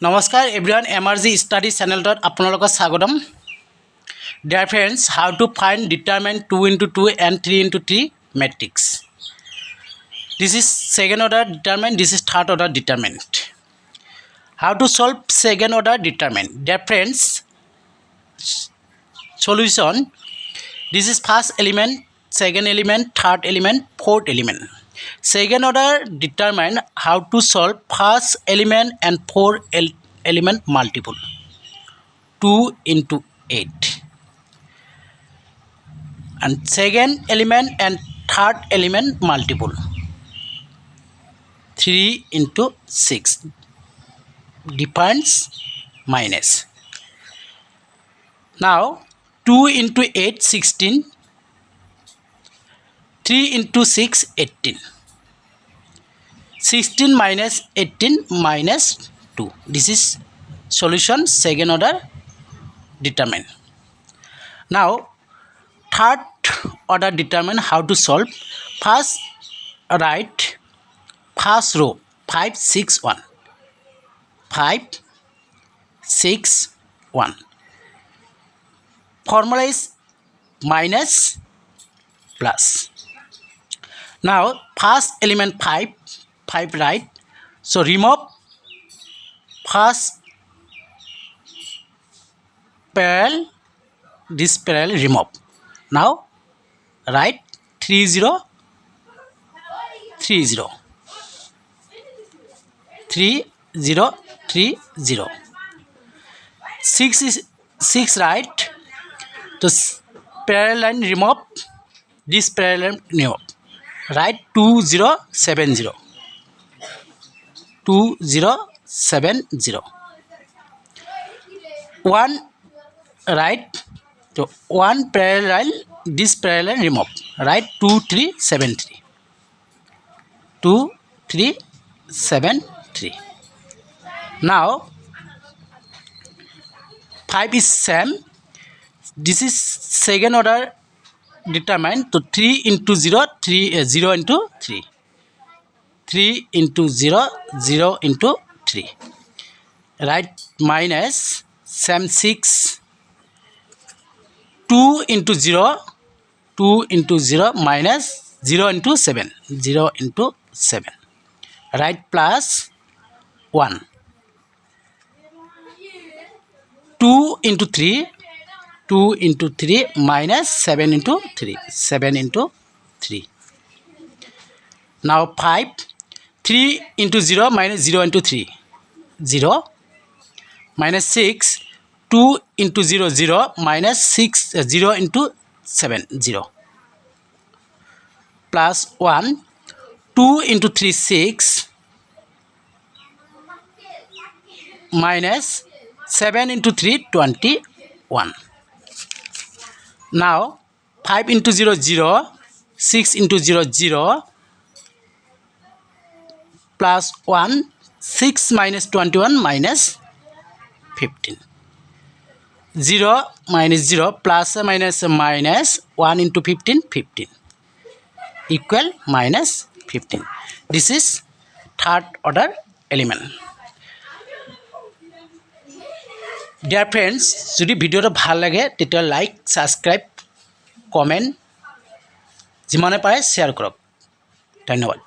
নমস্কাৰ everyone এমআৰজি study চেনেলটোত আপোনালোকক স্বাগতম dear friends how to find determinant 2 × 2 and 3 × 3 matrix this is second order determinant this is third order determinant how to solve second order determinant dear friends solution this is first element second element third element fourth element second order determine how to solve first element and fourth element multiple 2 × 8 and second element and third element multiple 3 × 6 difference minus. Now 2 × 8 16, 3 × 6 18, 16 minus 18 minus 2. This is solution second order determine. Now third order determine how to solve. First write first row 5 6 1 5 6 1. Formula is minus plus. Now first element 5 right, so remove first parallel, this parallel remove. Now write 3 0 3 0 3 0 3 0. 6 is 6 right, so parallel line remove, this parallel remove. Write 2 0 7 0 2 0 7 0. 1 right, so 1 parallel, this parallel remove. Write 2 3 7 3 2 3 7 3. Now 5 is same, this is second order determine, so 3 × 0 3 0 × 3 3 × 0 0 × 3. Write minus same 6 2 × 0 2 × 0 minus 0 × 7 0 × 7. Write plus 1 2 × 3 2 × 3 minus 7 × 3 7 × 3. Now 5 3 × 0 minus 0 × 3 0 minus 6 2 × 0 0 minus 6 0 × 7 0 plus 1 2 × 3 6 minus 7 × 3 21. Now 5 × 0 0 6 × 0 0 plus 1 6 minus 21 minus 15. 0 minus 0 plus minus minus 1 × 15 15 equal minus 15. This is third order element. Dear friends, যদি ভিডিওটো ভাল লাগে তেতিয়া like subscribe comment যিমানে পাৰে share কৰক। ধন্যবাদ।